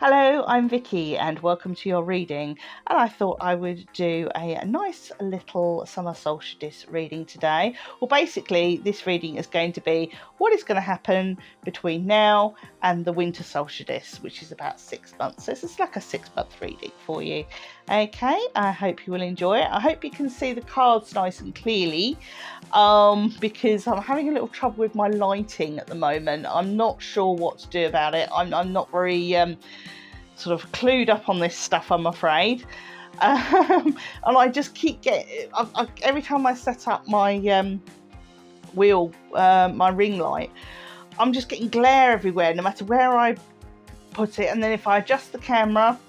Hello, I'm Vicky and welcome to your reading. And I thought I would do a nice little summer solstice reading today. Well, basically, this reading is going to be what is going to happen between now and the winter solstice, which is about 6 months. So it's like a 6-month reading for you. Okay, I hope you will enjoy it. I hope you can see the cards nice and clearly because I'm having a little trouble with my lighting at the moment. I'm not sure what to do about it. I'm not very sort of clued up on this stuff, I'm afraid. And I just keep getting, every time I set up my my ring light, I'm just getting glare everywhere, no matter where I put it. And then if I adjust the camera,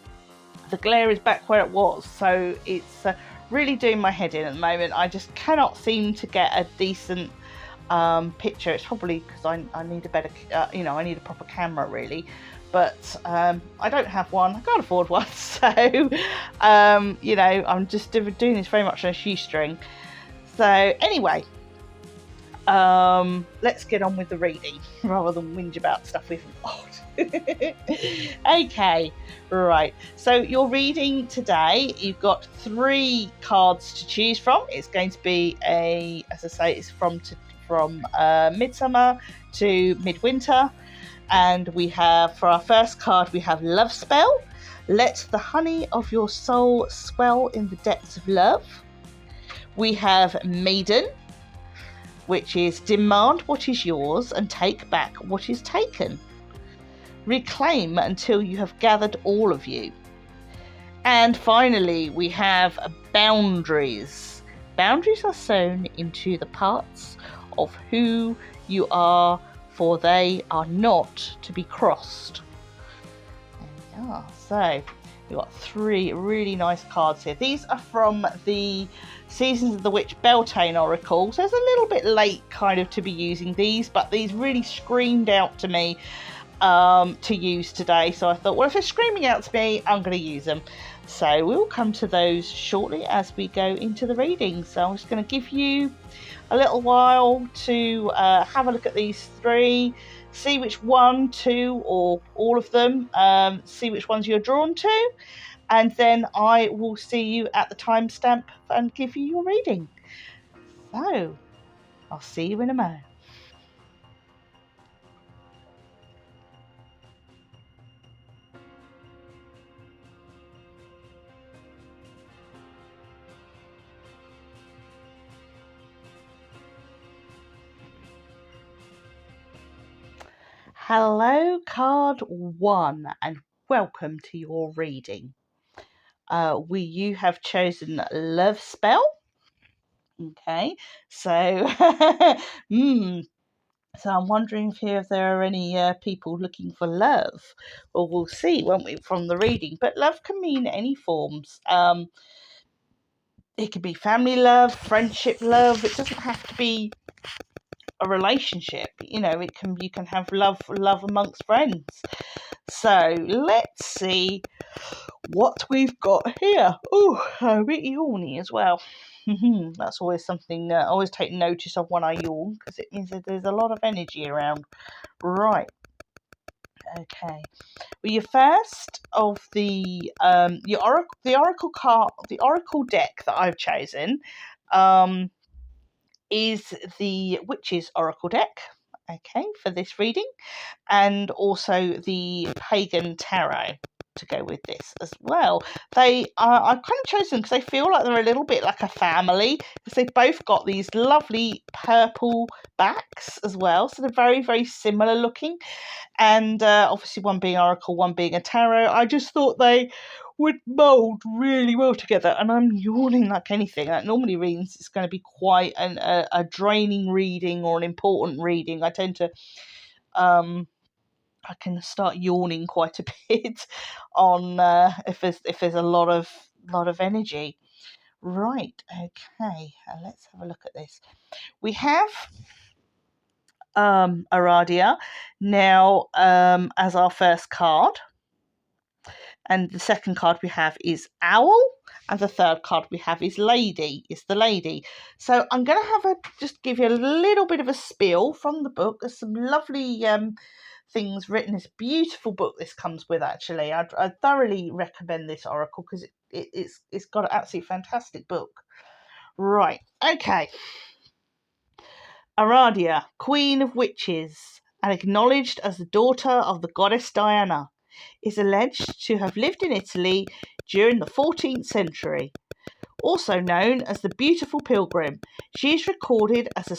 the glare is back where it was. So it's really doing my head in at the moment. I just cannot seem to get a decent picture. It's probably because I need a better, I need a proper camera really. But I don't have one. I can't afford one. So, I'm just doing this very much on a shoestring. So anyway, let's get on with the reading rather than whinge about stuff we've got. Okay, right. So your reading today, you've got 3 cards to choose from. It's going to be as I say, it's from midsummer to midwinter. And we have, for our first card, we have Love Spell. Let the honey of your soul swell in the depths of love. We have Maiden, which is demand what is yours and take back what is taken. Reclaim until you have gathered all of you. And finally, we have Boundaries. Boundaries are sewn into the parts of who you are, for they are not to be crossed. There we are. So we've got 3 really nice cards here. These are from the Seasons of the Witch Beltane Oracle. So it's a little bit late kind of to be using these, but these really screamed out to me to use today. So I thought, well, if they're screaming out to me, I'm going to use them. So we'll come to those shortly as we go into the reading. So I'm just going to give you a little while to have a look at these 3, see which 1, 2, or all of them, see which ones you're drawn to, and then I will see you at the timestamp and give you your reading. So I'll see you in a moment. Hello, card 1, and welcome to your reading. You have chosen Love Spell. Okay, so so I'm wondering if there are any people looking for love. Well, we'll see, won't we, from the reading. But love can mean any forms. It could be family love, friendship love. It doesn't have to be a relationship. You can have love amongst friends. So let's see what we've got here. Oh, a bit yawny as well. That's always something I always take notice of when I yawn, because it means that there's a lot of energy around. Right. Okay. Well, your first of the oracle deck that I've chosen is the Witch's Oracle deck. Okay, for this reading, and also the Pagan Tarot to go with this as well. I've kind of chosen because they feel like they're a little bit like a family, because they've both got these lovely purple backs as well, so they're very, very similar looking, and obviously one being Oracle, one being a Tarot. I just thought they would mould really well together, and I'm yawning like anything. That normally means it's going to be quite a draining reading or an important reading. I tend to I can start yawning quite a bit on if there's a lot of energy. Right, okay, let's have a look at this. We have Aradia now as our first card, and the second card we have is Owl, and the third card we have is Lady. It's the Lady. So I'm going to just give you a little bit of a spiel from the book. There's some lovely things written. It's a beautiful book this comes with, actually. I'd thoroughly recommend this oracle because it's got an absolutely fantastic book. Right, okay. Aradia, queen of witches, and acknowledged as the daughter of the goddess Diana, is alleged to have lived in Italy during the 14th century. Also known as the Beautiful Pilgrim, she is recorded as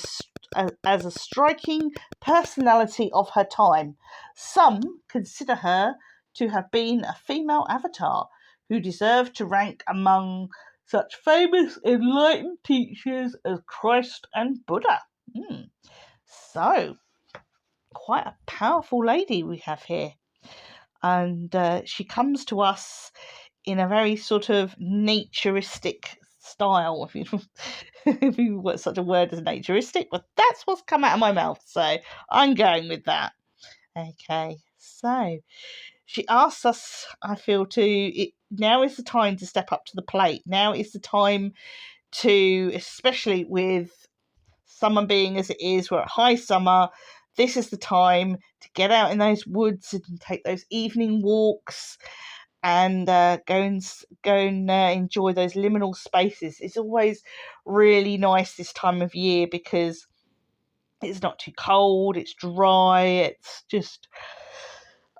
a striking personality of her time. Some consider her to have been a female avatar who deserved to rank among such famous enlightened teachers as Christ and Buddha. So, quite a powerful lady we have here. And she comes to us in a very sort of naturistic style, if you want such a word as naturistic, but that's what's come out of my mouth, so I'm going with that. Okay, so she asks us, I feel, now is the time to step up to the plate. Now is the time to, especially with summer being as it is, we're at high summer, this is the time to get out in those woods and take those evening walks and go and enjoy those liminal spaces. It's always really nice this time of year because it's not too cold, it's dry, it's just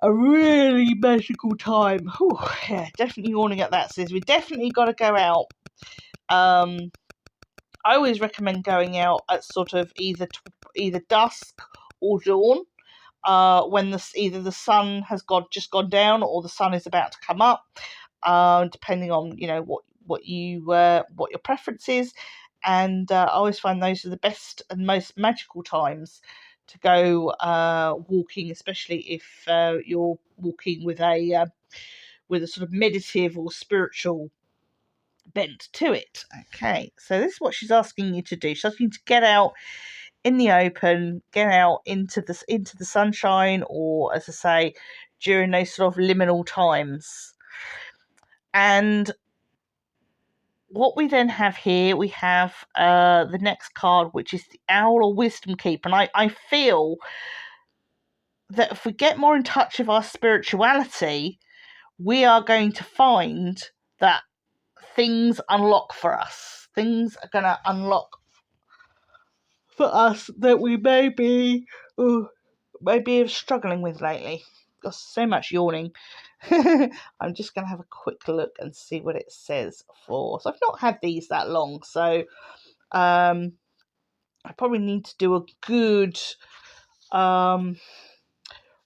a really magical time. Whew, yeah, definitely yawning at that, says we definitely got to go out. I always recommend going out at sort of either dusk or dawn, when either the sun has just gone down or the sun is about to come up, depending on what your preference is. And I always find those are the best and most magical times to go walking, especially if you're walking with a sort of meditative or spiritual bent to it. Okay, so this is what she's asking you to do. She's asking you to get out in the open, get out into the sunshine, or, as I say, during those sort of liminal times. And what we then have here, we have the next card, which is the Owl or Wisdom Keep. And I feel that if we get more in touch with our spirituality, we are going to find that things unlock for us. Things are going to unlock for us that we may be struggling with lately. Got so much yawning. I'm just going to have a quick look and see what it says for. So I've not had these that long, so I probably need to do a good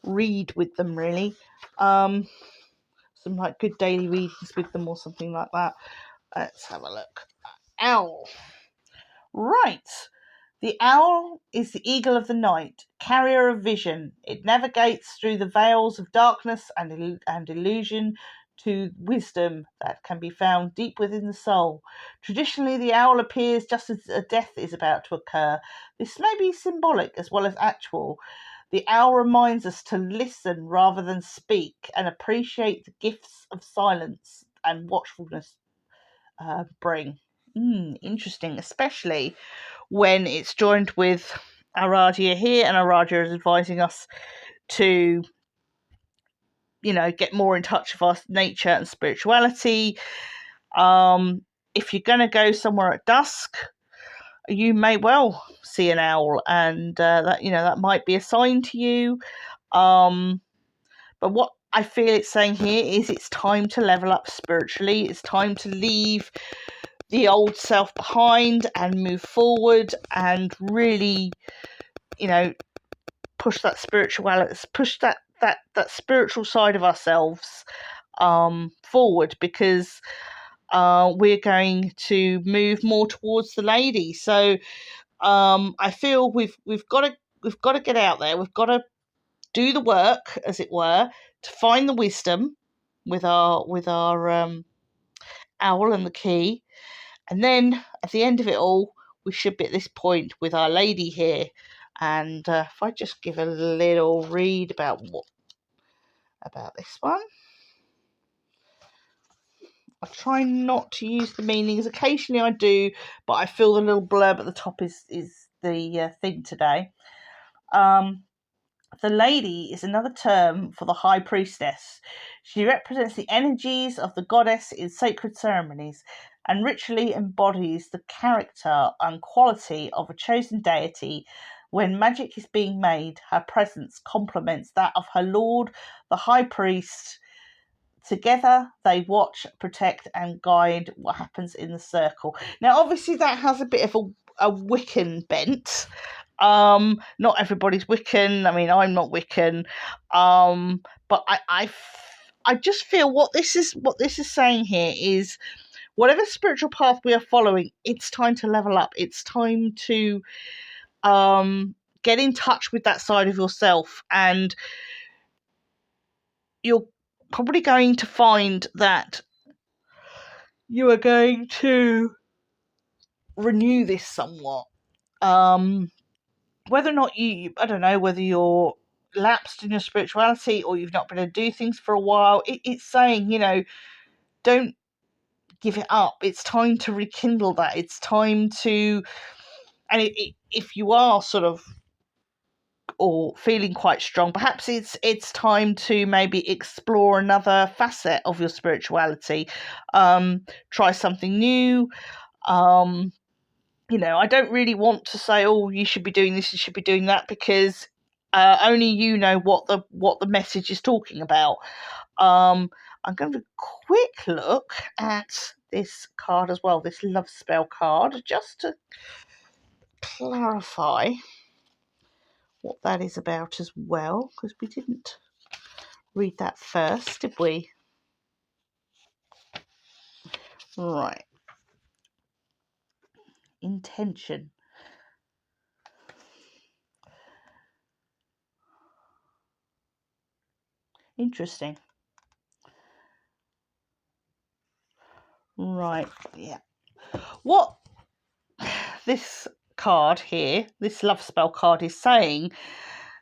read with them, really. Some like good daily readings with them or something like that. Let's have a look. Owl. Right. The owl is the eagle of the night, carrier of vision. It navigates through the veils of darkness and illusion to wisdom that can be found deep within the soul. Traditionally, the owl appears just as a death is about to occur. This may be symbolic as well as actual. The owl reminds us to listen rather than speak and appreciate the gifts of silence and watchfulness bring. Interesting, especially when it's joined with Aradia here, and Aradia is advising us to, get more in touch with our nature and spirituality. If you're going to go somewhere at dusk, you may well see an owl, and that might be a sign to you. But what I feel it's saying here is it's time to level up spiritually. It's time to leave the old self behind and move forward and really, push that spirituality, push that spiritual side of ourselves forward, because we're going to move more towards the lady. So I feel we've got to get out there. We've got to do the work, as it were, to find the wisdom with our owl and the key. And then at the end of it all, we should be at this point with our lady here. And if I just give a little read about this one. I try not to use the meanings. Occasionally I do, but I feel the little blurb at the top is the thing today. The The lady is another term for the high priestess. She represents the energies of the goddess in sacred ceremonies and ritually embodies the character and quality of a chosen deity. When magic is being made, her presence complements that of her lord, the high priest. Together, they watch, protect, and guide what happens in the circle. Now, obviously, that has a bit of a Wiccan bent. Not everybody's Wiccan. I mean, I'm not Wiccan. But I just feel what this is saying here is whatever spiritual path we are following, it's time to level up. It's time to get in touch with that side of yourself, and you're probably going to find that you are going to renew this somewhat. Whether or not I don't know, whether you're lapsed in your spirituality or you've not been able to do things for a while, it's saying, don't give it up. It's time to rekindle that. It's time to, and if you are sort of or feeling quite strong, perhaps it's time to maybe explore another facet of your spirituality. Try something new. I don't really want to say, oh, you should be doing this, you should be doing that, because only you know what the message is talking about. I'm going to have a quick look at this card as well, this love spell card, just to clarify what that is about as well, because we didn't read that first, did we? Right. Intention. Interesting. Right, yeah. What this card here, this love spell card, is saying,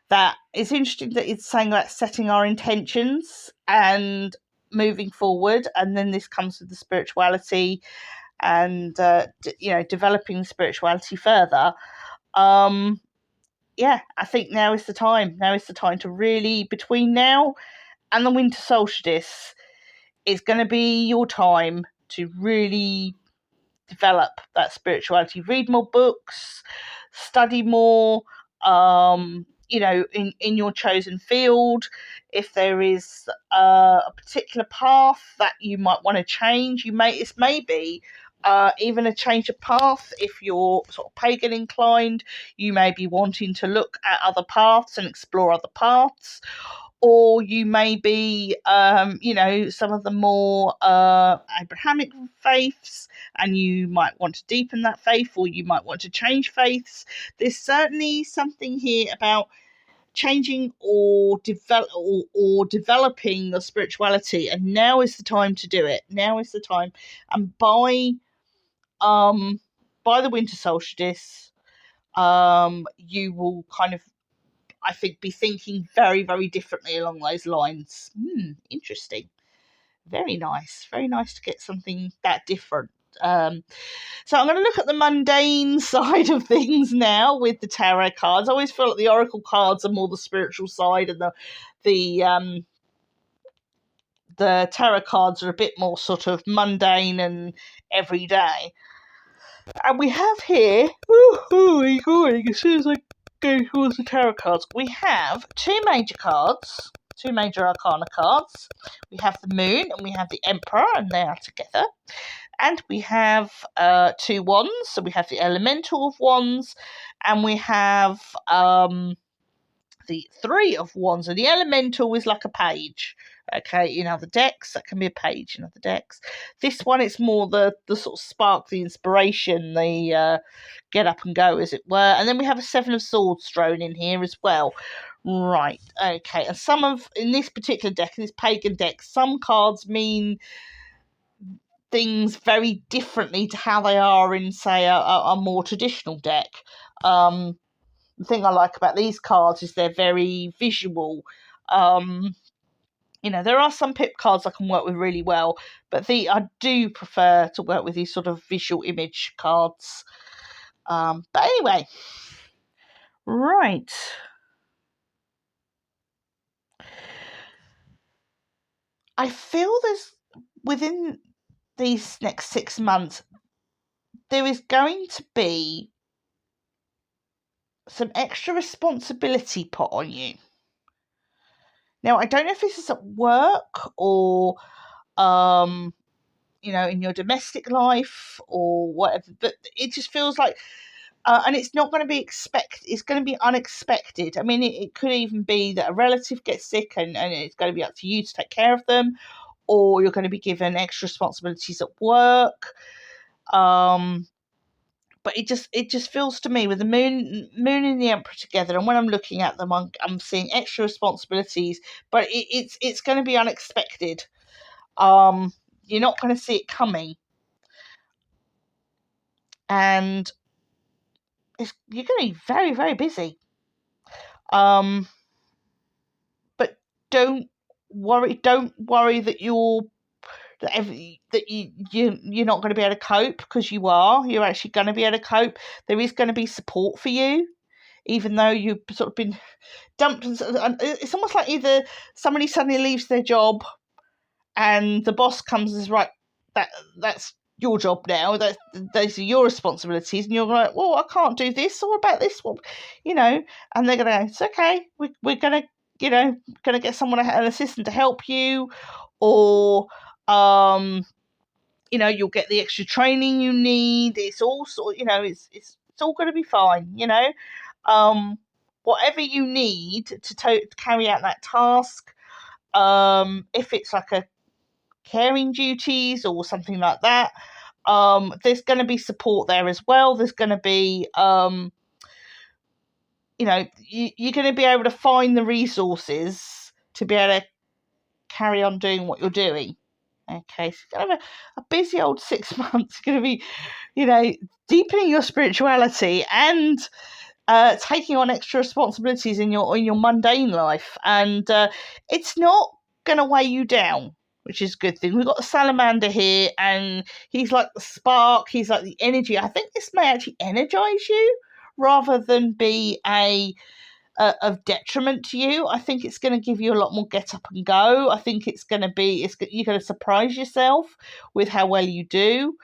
that it's interesting that it's saying about setting our intentions and moving forward, and then this comes with the spirituality and developing spirituality further. I think now is the time to really, between now and the winter solstice, is going to be your time to really develop that spirituality. Read more books, study more, in your chosen field. If there is a particular path that you might want to change, it may be even a change of path. If you're sort of pagan inclined, you may be wanting to look at other paths and explore other paths. Or you may be, some of the more Abrahamic faiths, and you might want to deepen that faith, or you might want to change faiths. There's certainly something here about changing or developing your spirituality, and now is the time to do it. Now is the time, and by the winter solstice, you will kind of, I think, be thinking very, very differently along those lines. Interesting. Very nice. Very nice to get something that different. So I'm going to look at the mundane side of things now with the tarot cards. I always feel like the oracle cards are more the spiritual side, and the tarot cards are a bit more sort of mundane and everyday. And we have here, as soon as I go towards the tarot cards, we have two major arcana cards. We have the Moon and we have the Emperor, and they are together. And we have two wands, so we have the Elemental of Wands, and we have the Three of Wands, and the Elemental is like a page. Okay, in other decks, that can be a page in other decks. This one, it's more the sort of spark, the inspiration, the get up and go, as it were. And then we have a Seven of Swords thrown in here as well. Right, okay. And in this particular deck, in this pagan deck, some cards mean things very differently to how they are in, say, a more traditional deck. The thing I like about these cards is they're very visual. There are some pip cards I can work with really well, but I do prefer to work with these sort of visual image cards. But anyway, right. I feel there's, within these next 6 months, there is going to be some extra responsibility put on you. Now, I don't know if this is at work or, in your domestic life or whatever, but it just feels like, and it's not going to be it's going to be unexpected. I mean, it could even be that a relative gets sick and it's going to be up to you to take care of them, or you're going to be given extra responsibilities at work. But it just feels to me, with the moon and the emperor together, and when I'm looking at them, I'm seeing extra responsibilities, but it's going to be unexpected. You're not going to see it coming, and you're going to be very, very busy. But don't worry that you're not going to be able to cope, because you're actually going to be able to cope. There is going to be support for you, even though you've sort of been dumped. It's almost like either somebody suddenly leaves their job and the boss comes and says, right, that's your job now, those are your responsibilities, and you're like, well, I can't do this, or about this one, and they're going to go, it's okay, we're going to, going to get someone, an assistant, to help you, or you'll get the extra training you need. It's all sort, it's all going to be fine, whatever you need to carry out that task. If it's like a caring duties or something like that, there's going to be support there as well. There's going to be, you're going to be able to find the resources to be able to carry on doing what you're doing. Okay, so kind of a busy old 6 months. Going to be, deepening your spirituality and taking on extra responsibilities in your mundane life, and it's not going to weigh you down, which is a good thing. We've got the salamander here, and he's like the spark. He's like the energy. I think this may actually energize you rather than be of detriment to you. I think it's going to give you a lot more get up and go. I think it's going to be, you're going to surprise yourself with how well you do.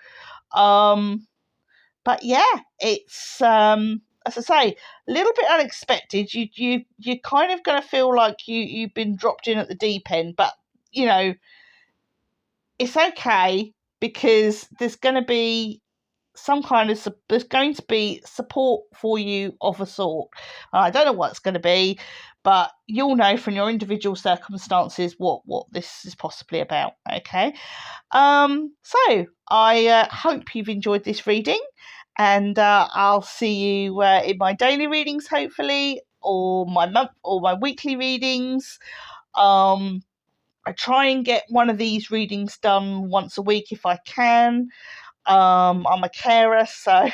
But yeah, it's as I say, a little bit unexpected. You're kind of going to feel like you've been dropped in at the deep end, but it's okay, because there's going to be there's going to be support for you of a sort. I don't know what it's going to be, but you'll know from your individual circumstances what this is possibly about. Okay, so I hope you've enjoyed this reading, and I'll see you in my daily readings, hopefully, or my month or my weekly readings. I try and get one of these readings done once a week if I can. I'm a carer, so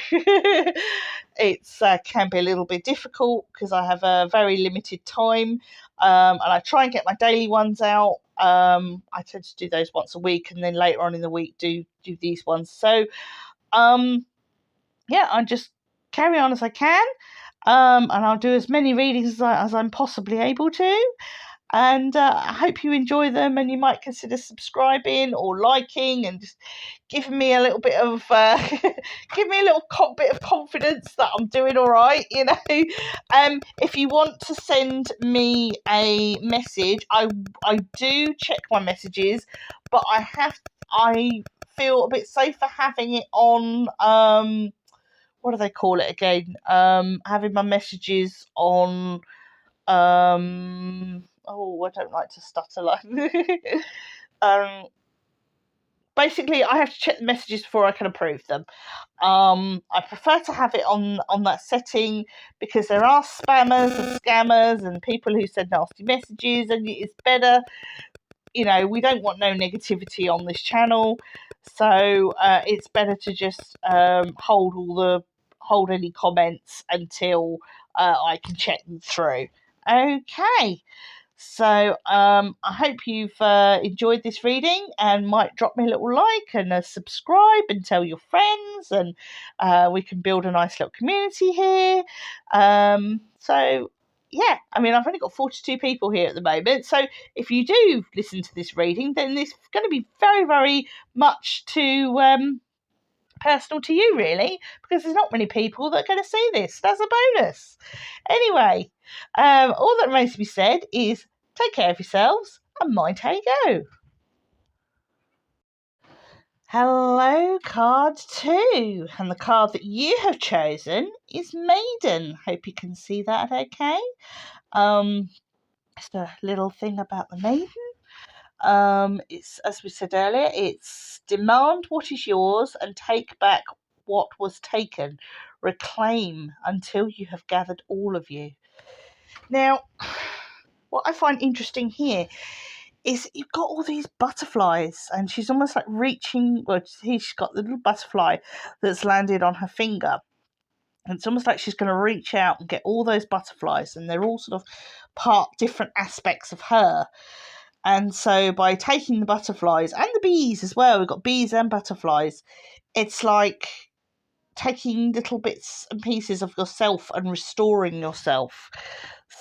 it's can be a little bit difficult because I have a very limited time, and I try and get my daily ones out. I tend to do those once a week, and then later on in the week do these ones. So I just carry on as I can, and I'll do as many readings as I'm possibly able to. And I hope you enjoy them, and you might consider subscribing or liking and just giving me a little bit of give me a little bit of confidence that I'm doing all right. If you want to send me a message, I do check my messages, but I feel a bit safer having it on what do they call it again? Having my messages on I don't like to stutter like basically I have to check the messages before I can approve them. I prefer to have it on that setting, because there are spammers and scammers and people who send nasty messages, and it's better, we don't want no negativity on this channel, so it's better to just hold any comments until I can check them through. Okay, so I hope you've enjoyed this reading, and might drop me a little like and a subscribe and tell your friends, and we can build a nice little community here. So yeah, I mean, I've only got 42 people here at the moment. So if you do listen to this reading, then it's going to be very, very much personal to you, really, because there's not many people that are going to see this. That's a bonus. Anyway, all that remains to be said is take care of yourselves and mind how you go. Hello, card 2. And the card that you have chosen is Maiden. Hope you can see that okay. Just a little thing about the Maiden. It's, as we said earlier, it's demand what is yours and take back what was taken. Reclaim until you have gathered all of you. Now, what I find interesting here is you've got all these butterflies, and she's almost like reaching. Well, she's got the little butterfly that's landed on her finger. And it's almost like she's going to reach out and get all those butterflies, and they're all sort of different aspects of her. And so by taking the butterflies and the bees as well, we've got bees and butterflies, it's like taking little bits and pieces of yourself and restoring yourself.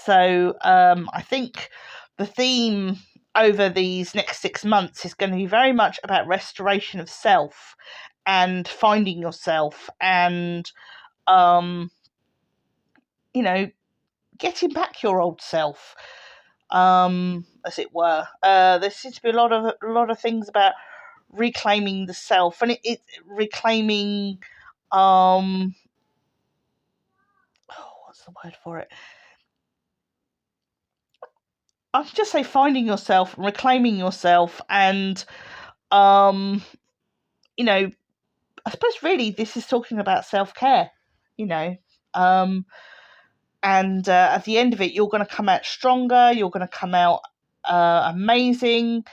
So I think the theme over these next 6 months is going to be very much about restoration of self and finding yourself and getting back your old self, as it were. There seems to be a lot of things about reclaiming the self, and it reclaiming what's the word for it? I would just say finding yourself, reclaiming yourself, and I suppose really this is talking about self-care, and at the end of it, you're going to come out stronger. You're going to come out amazing.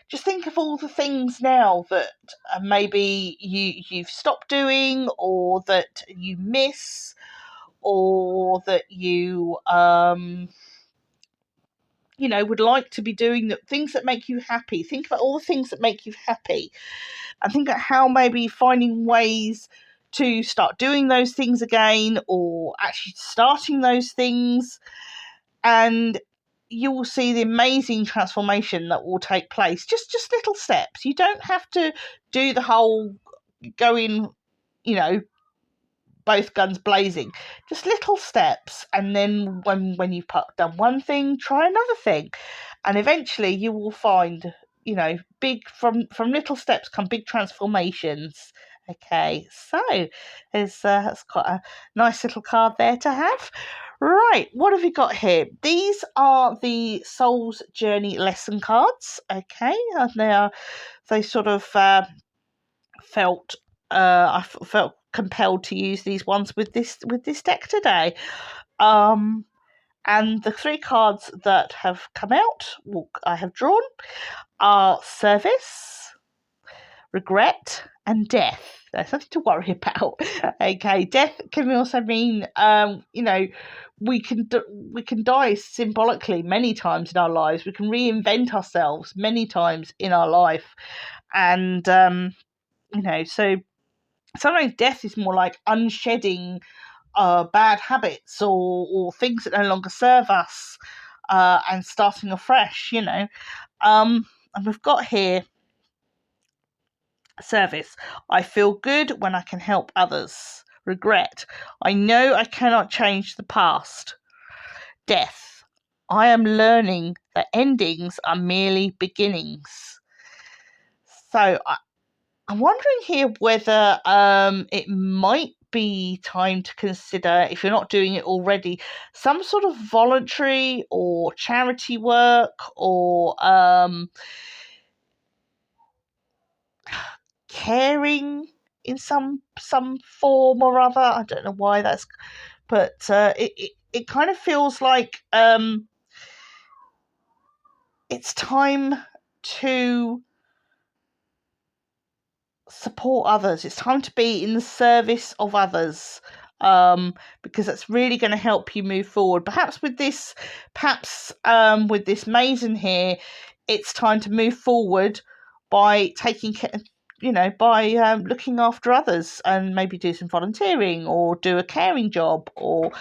Just think of all the things now that maybe you've stopped doing, or that you miss, or that you would like to be doing, the things that make you happy. Think about all the things that make you happy, and think about how maybe finding ways to start doing those things again, or actually starting those things, and you will see the amazing transformation that will take place. Just little steps. You don't have to do the whole going, both guns blazing. Just little steps, and then when you've done one thing, try another thing, and eventually you will find, big from little steps come big transformations. Okay, so that's quite a nice little card there to have. Right, what have we got here? These are the Soul's Journey lesson cards. Okay, and they sort of felt I felt compelled to use these ones with this deck today. And the 3 cards that have come out, I have drawn, are service, regret, and death. There's something to worry about. Okay, death can also mean, we can die symbolically many times in our lives. We can reinvent ourselves many times in our life, and so sometimes death is more like unshedding bad habits or things that no longer serve us, and starting afresh. And we've got here service. I feel good when I can help others. Regret. I know I cannot change the past. Death. I am learning that endings are merely beginnings. So I'm wondering here whether it might be time to consider, if you're not doing it already, some sort of voluntary or charity work, or caring in some form or other. I don't know why that's, but it kind of feels like it's time to support others. It's time to be in the service of others, because that's really going to help you move forward. Perhaps with this Maiden here, it's time to move forward by taking care, by looking after others, and maybe do some volunteering or do a caring job, or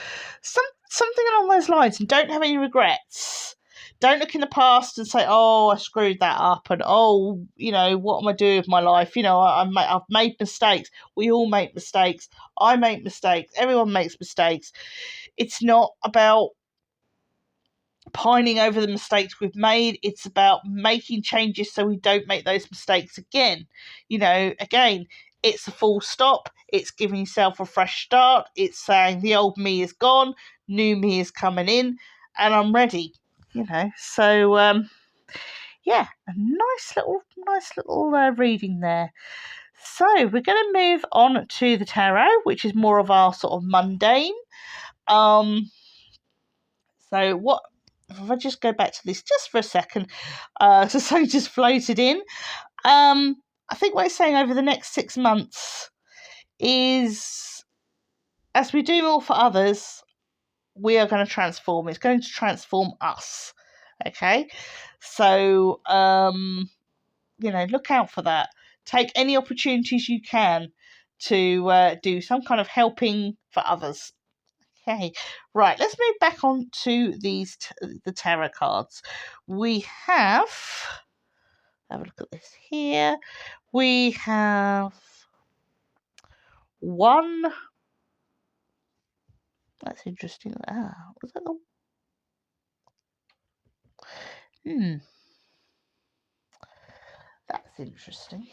something along those lines, and don't have any regrets. Don't look in the past and say, "Oh, I screwed that up," and "Oh, what am I doing with my life?" I've made mistakes. We all make mistakes. I make mistakes. Everyone makes mistakes. It's not about pining over the mistakes we've made. It's about making changes so we don't make those mistakes again. Again, it's a full stop. It's giving yourself a fresh start. It's saying the old me is gone, new me is coming in, and I'm ready. So yeah, a nice little reading there. So we're going to move on to the tarot, which is more of our sort of mundane. So what if I just go back to this just for a second? So something just floated in. I think what it's saying over the next 6 months is, as we do more for others, we are going to transform. It's going to transform us. Okay, so look out for that. Take any opportunities you can to do some kind of helping for others. Okay, right, let's move back on to the tarot cards. We have a look at this here. We have one. That's interesting. Was that the... That's interesting.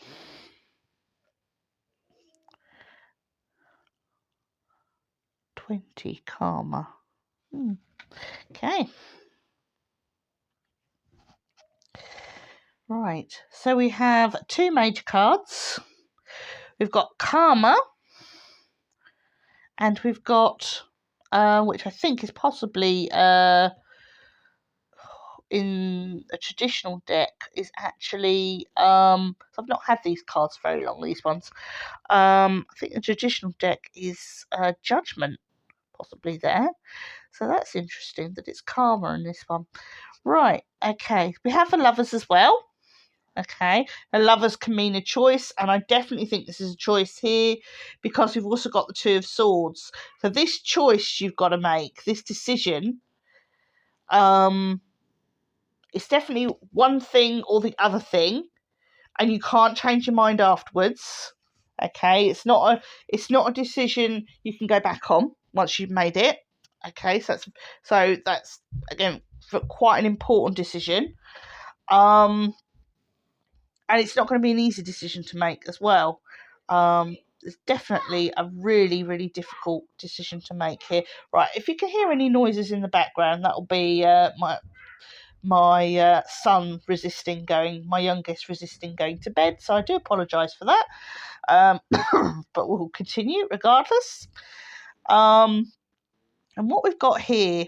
20 karma. Okay. Right. So we have 2 major cards. We've got karma, and we've got, which I think is possibly in a traditional deck, is actually, I've not had these cards very long, these ones. I think the traditional deck is judgment, possibly there. So that's interesting that it's karma in this one. Right, okay. We have the lovers as well. Okay, the lovers can mean a choice, and I definitely think this is a choice here because we've also got the 2 of swords. So this choice you've got to make, this decision, it's definitely one thing or the other thing, and you can't change your mind afterwards. Okay, it's not a decision you can go back on once you've made it. Okay, so that's again quite an important decision. And it's not going to be an easy decision to make as well. It's definitely a really, really difficult decision to make here. Right, if you can hear any noises in the background, that'll be my son resisting going, my youngest resisting going to bed. So I do apologise for that. But we'll continue regardless. And what we've got here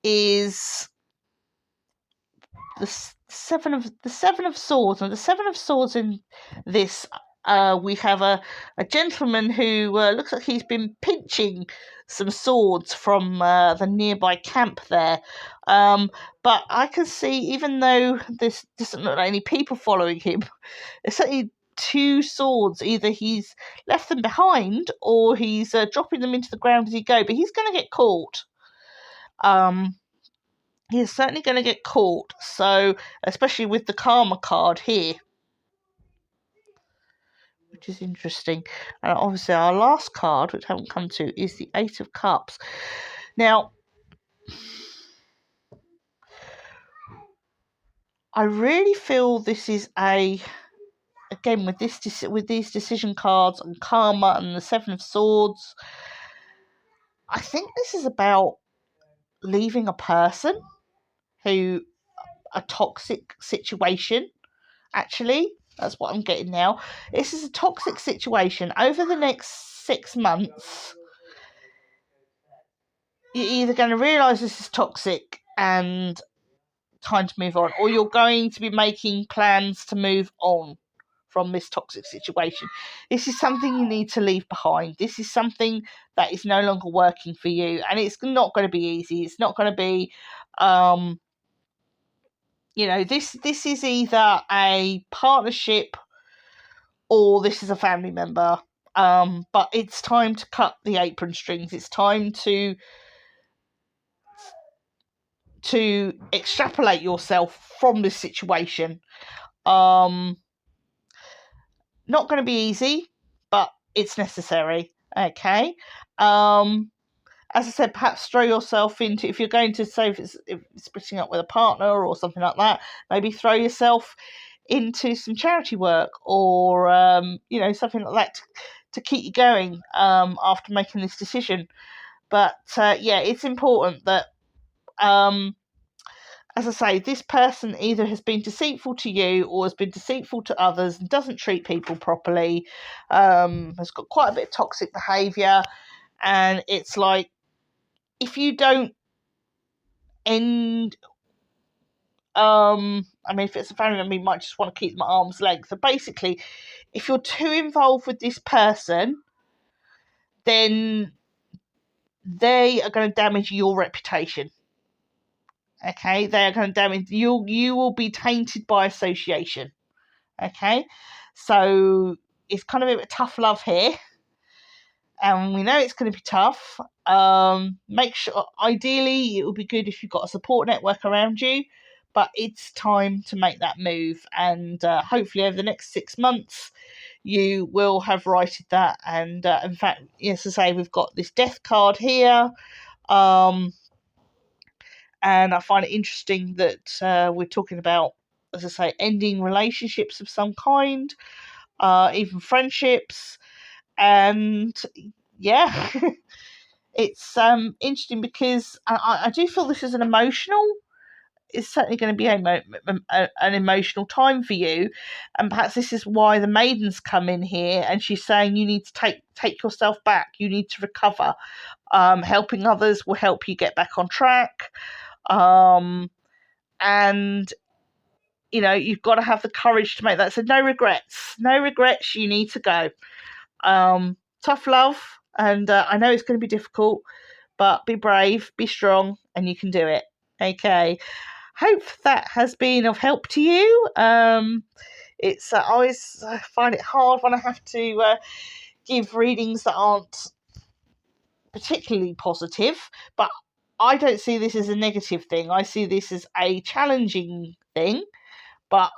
is the seven of swords, and the 7 of swords in this, we have a gentleman who looks like he's been pinching some swords from the nearby camp there, but I can see, even though this doesn't look like any people following him, there's certainly 2 swords. Either he's left them behind or he's dropping them into the ground as he goes, but he's going to get caught. He's certainly going to get caught, so especially with the karma card here, which is interesting. And obviously our last card, which I haven't come to, is the 8 of Cups. Now, I really feel this is again with these decision cards and karma and the 7 of Swords, I think this is about leaving a person a toxic situation. Actually, that's what I'm getting now. This is a toxic situation. Over the next 6 months, you're either going to realise this is toxic and time to move on, or you're going to be making plans to move on from this toxic situation. This is something you need to leave behind. This is something that is no longer working for you, and it's not going to be easy. It's not going to be this is either a partnership or this is a family member. But it's time to cut the apron strings. It's time to to extrapolate yourself from this situation. Not going to be easy, but it's necessary. Okay. As I said, perhaps throw yourself into, if you're going to say if it's splitting up with a partner or something like that, maybe throw yourself into some charity work or something like that to keep you going after making this decision. But it's important that as I say, this person either has been deceitful to you or has been deceitful to others and doesn't treat people properly, has got quite a bit of toxic behaviour, and it's like, if you don't end, if it's a family member, you might just want to keep them at arm's length. So basically, if you're too involved with this person, then they are going to damage your reputation. Okay, they are going to damage you. You will be tainted by association. Okay, so it's kind of a bit of tough love here. And we know it's going to be tough. Make sure, ideally, it would be good if you've got a support network around you, but it's time to make that move. And hopefully, over the next 6 months, you will have righted that. And in fact, yes, as I say, we've got this death card here. And I find it interesting that we're talking about, as I say, ending relationships of some kind, even friendships. And yeah, it's interesting because I do feel this is it's certainly going to be an emotional time for you, and perhaps this is why the Maiden's come in here, and she's saying you need to take yourself back, you need to recover. Helping others will help you get back on track, and you've got to have the courage to make that. So no regrets, you need to go. Tough love, and I know it's going to be difficult, but be brave, be strong, and you can do it. Okay. Hope that has been of help to you. It's I always find it hard when I have to give readings that aren't particularly positive, but I don't see this as a negative thing. I see this as a challenging thing, but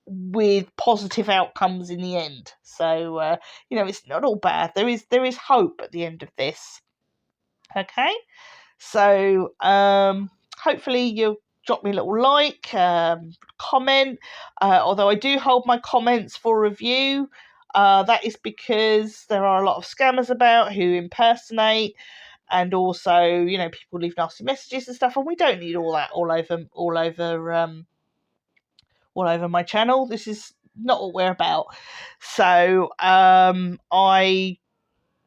with positive outcomes in the end. So it's not all bad. There is hope at the end of this. Okay, so hopefully you'll drop me a little like, comment. Although I do hold my comments for review, that is because there are a lot of scammers about who impersonate, and also people leave nasty messages and stuff, and we don't need all that all over my channel. This is not what we're about. So I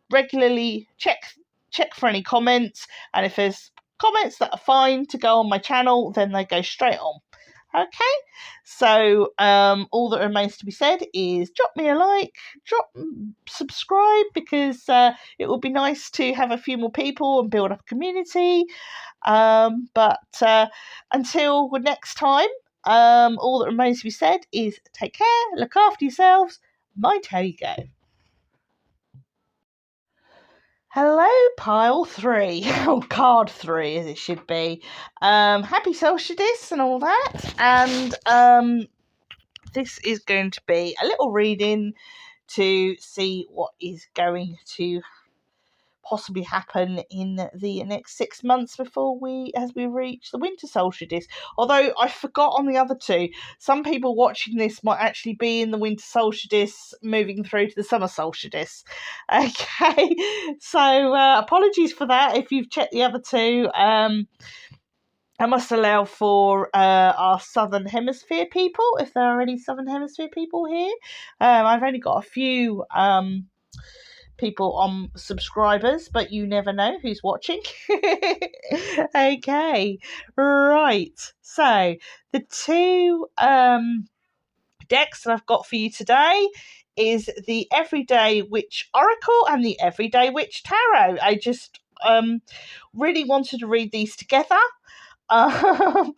regularly check for any comments, and if there's comments that are fine to go on my channel, then they go straight on. Okay, so all that remains to be said is drop me a like, subscribe, because it would be nice to have a few more people and build up a community. But until next time, all that remains to be said is take care, look after yourselves, mind how you go. Hello, pile 3, or card 3 as it should be. Happy Solstice and all that. And this is going to be a little reading to see what is going to possibly happen in the next 6 months as we reach the winter solstice. Although I forgot on the other two, some people watching this might actually be in the winter solstice moving through to the summer solstice. Okay, so apologies for that if you've checked the other two. I must allow for our Southern Hemisphere people, if there are any Southern Hemisphere people here. I've only got a few people on subscribers, but you never know who's watching. Okay, right. So the two decks that I've got for you today is the Everyday Witch Oracle and the Everyday Witch Tarot. I just really wanted to read these together. That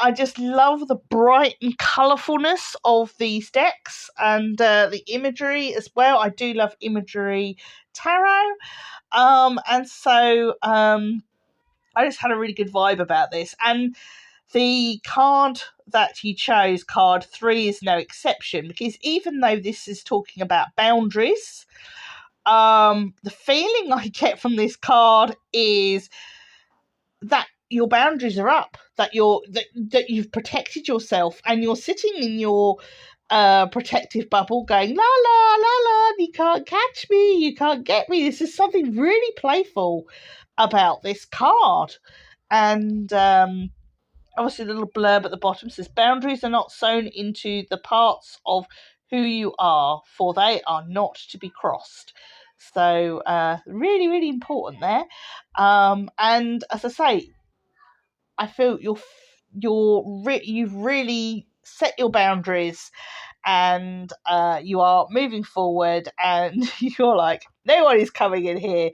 I just love the bright and colourfulness of these decks, and the imagery as well. I do love imagery tarot, and so I just had a really good vibe about this. And the card that you chose, card 3, is no exception, because even though this is talking about boundaries, the feeling I get from this card is that your boundaries are up, that you've protected yourself, and you're sitting in your protective bubble going la la la la, you can't catch me, you can't get me. This is something really playful about this card. And obviously the little blurb at the bottom says boundaries are not sewn into the parts of who you are, for they are not to be crossed. So really, really important there. And as I say, I feel you've really set your boundaries, and you are moving forward, and you're like, nobody's coming in here.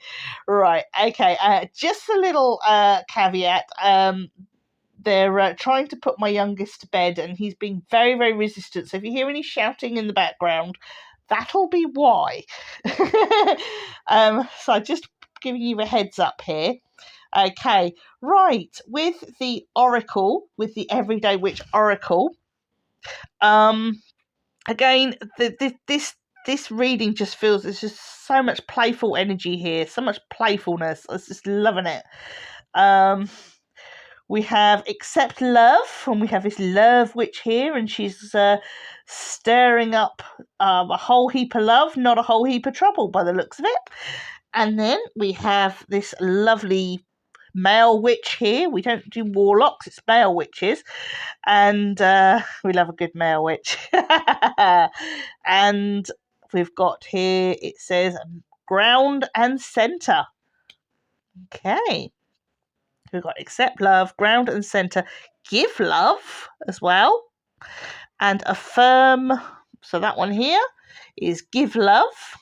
Right, okay. Just a little caveat. They're trying to put my youngest to bed, and he's being very, very resistant. So if you hear any shouting in the background, that'll be why. So just giving you a heads up here. Okay, right. With the Oracle, with the Everyday Witch Oracle, again, this reading just feels there's just so much playful energy here, so much playfulness. I was just loving it. We have Accept Love, and we have this Love Witch here, and she's stirring up a whole heap of love, not a whole heap of trouble by the looks of it. And then we have this lovely male witch here. We don't do warlocks, it's male witches. And we love a good male witch. And we've got here, it says ground and center. Okay. We've got accept love, ground and center, give love as well, and affirm. So that one here is give love.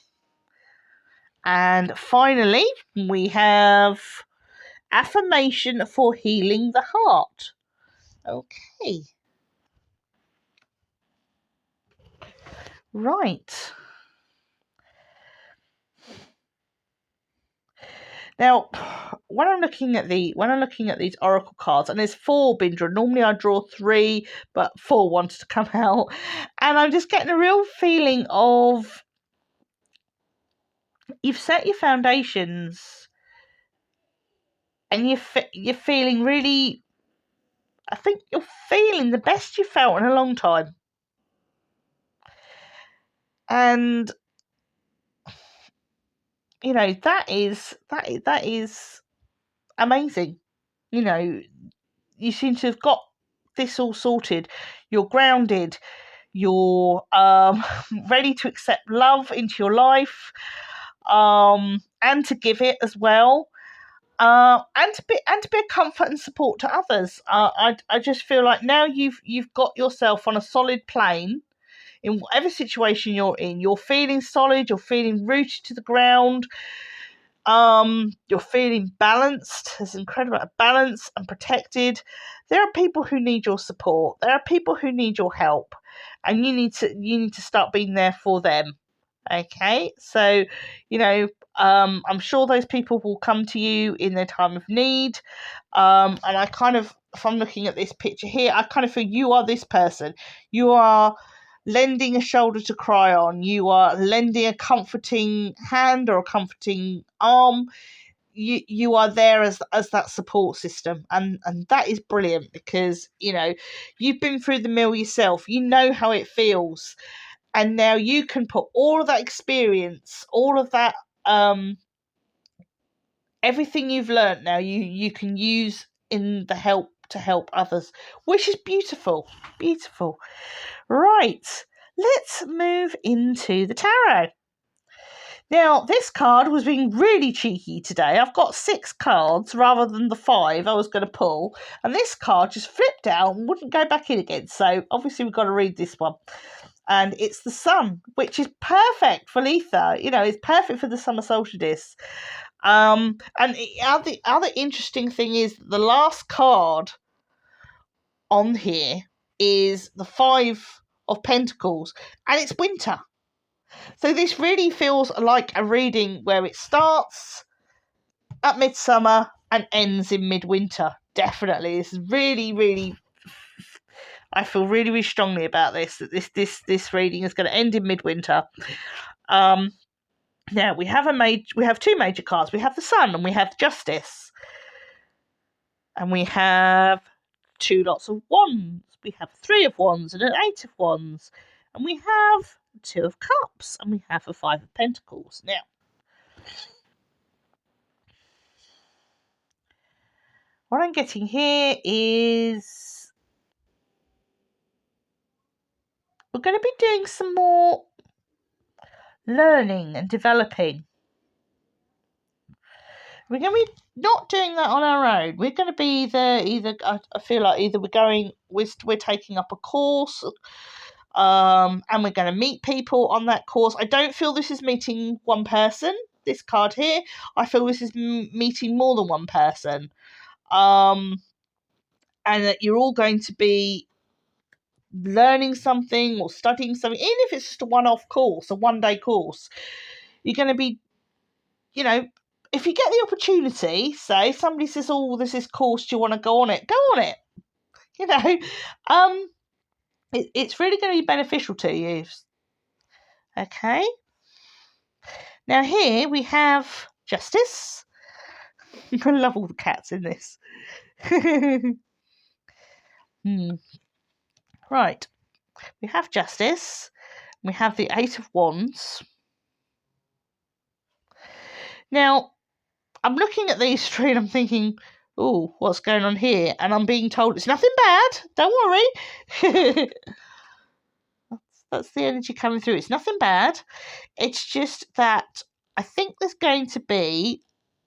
And finally, we have affirmation for healing the heart. Okay. Right. Now, when I'm looking at these oracle cards, and there's 4 being drawn. Normally I draw 3, but 4 wanted to come out, and I'm just getting a real feeling of you've set your foundations, and you're feeling really. I think you're feeling the best you've felt in a long time, and you know that is amazing. You know, you seem to have got this all sorted. You're grounded. You're ready to accept love into your life, and to give it as well, and to be a comfort and support to others. I just feel like now you've got yourself on a solid plane in whatever situation you're in. You're feeling solid. You're feeling rooted to the ground. You're feeling balanced. There's incredible balance and protected. There are people who need your support. There are people who need your help, and you need to start being there for them. Okay, so you know, I'm sure those people will come to you in their time of need. And I kind of, if I'm looking at this picture here, I kind of feel you are this person. You are lending a shoulder to cry on. You are lending a comforting hand or a comforting arm. You are there as that support system, and that is brilliant, because you know you've been through the mill yourself. You know how it feels, and now you can put all of that experience, all of that everything you've learned now you can use in the help to help others, which is beautiful. Right, let's move into the tarot. Now, this card was being really cheeky today. I've got 6 cards rather than the 5 I was going to pull, and this card just flipped out and wouldn't go back in again. So obviously we've got to read this one. And it's the sun, which is perfect for Litha. You know, it's perfect for the summer solstice. And the other interesting thing is the last card on here is the 5 of Pentacles, and it's winter. So this really feels like a reading where it starts at midsummer and ends in midwinter. Definitely, this is really. I feel really strongly about this. That this reading is going to end in midwinter. Now we have two major cards. We have the Sun and we have Justice, and we have two lots of wands. We have 3 of wands and an 8 of wands, and we have 2 of cups, and we have a 5 of pentacles. Now, what I'm getting here is we're going to be doing some more learning and developing. We're going to be not doing that on our own. We're going to be either I feel like either we're taking up a course, and we're going to meet people on that course. I don't feel this is meeting one person, this card here. I feel this is meeting more than one person. And that you're all going to be learning something or studying something, even if it's just a one-off course, a one-day course. You're going to be, if you get the opportunity, say somebody says, "Oh, there's this course, do you want to go on it?" Go on it. It's really going to be beneficial to you. Okay. Now here we have Justice. I love all the cats in this. Right. We have Justice. We have the 8 of Wands. Now, I'm looking at these three and I'm thinking, oh, what's going on here? And I'm being told it's nothing bad. Don't worry. That's the energy coming through. It's nothing bad. It's just that I think there's going to be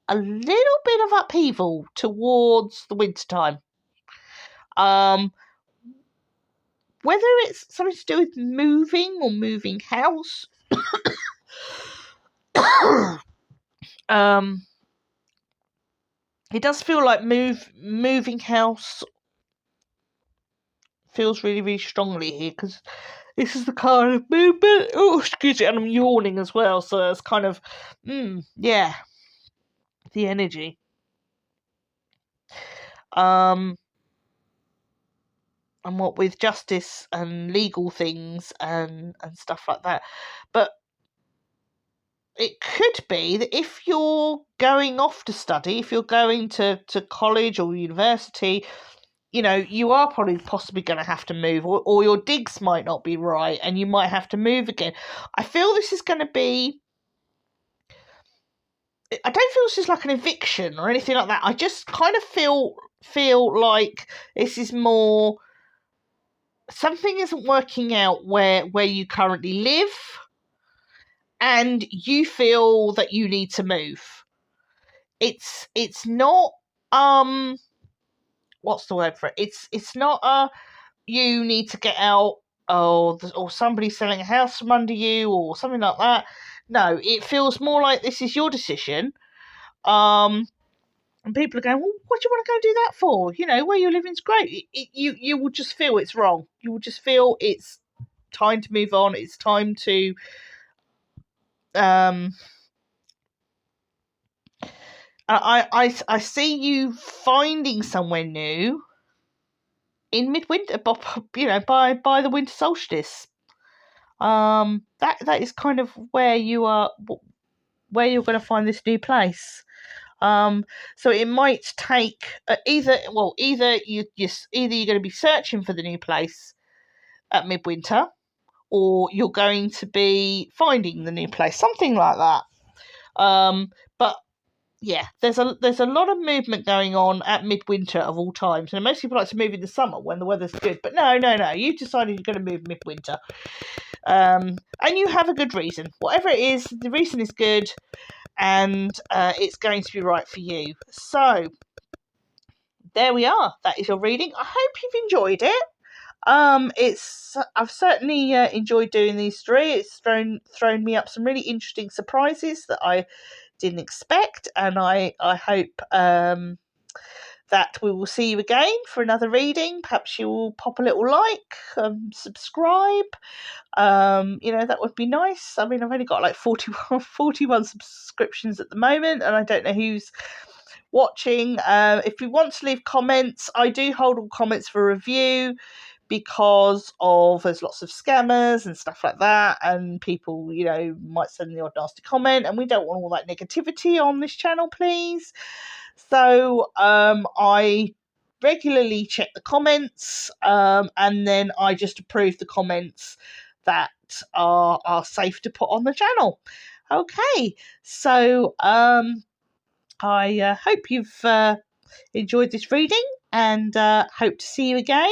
a little bit of upheaval towards the wintertime. Whether it's something to do with moving or moving house. It does feel like moving house feels really strongly here, because this is the kind of movement. Oh, excuse me, and I'm yawning as well, so it's kind of, the energy. And what with justice and legal things and stuff like that. But it could be that if you're going off to study, if you're going to college or university, you are possibly going to have to move, or your digs might not be right and you might have to move again. I feel this is going to be... I don't feel this is like an eviction or anything like that. I just kind of feel like this is more... something isn't working out where you currently live, and you feel that you need to move. It's not... what's the word for it? It's not you need to get out, or somebody's selling a house from under you or something like that. No, it feels more like this is your decision. And people are going, well, what do you want to go do that for? Where you're living's great. You will just feel it's wrong. You will just feel it's time to move on. It's time to I see you finding somewhere new in midwinter, by the winter solstice. That is kind of where you're going to find this new place. So it might take either you're going to be searching for the new place at midwinter, or you're going to be finding the new place, something like that. But yeah, there's a lot of movement going on at midwinter of all times. And most people like to move in the summer when the weather's good. But no, you've decided you're going to move midwinter. And you have a good reason. Whatever it is, the reason is good, and it's going to be right for you. So there we are. That is your reading. I hope you've enjoyed it. I've certainly enjoyed doing these three. It's thrown me up some really interesting surprises that I didn't expect, and I hope that we will see you again for another reading. Perhaps you will pop a little like, subscribe. That would be nice. I mean, I've only got like 41 subscriptions at the moment, and I don't know watching. If you want to leave comments, I do hold all comments for review, because of there's lots of scammers and stuff like that, and people, might send the odd nasty comment, and we don't want all that negativity on this channel, please. So I regularly check the comments, and then I just approve the comments that are safe to put on the channel. Okay, so I hope you've enjoyed this reading, and hope to see you again,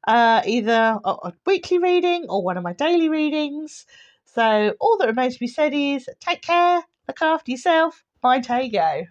either a weekly reading or one of my daily readings. So all that remains to be said is take care, look after yourself, mind how you go.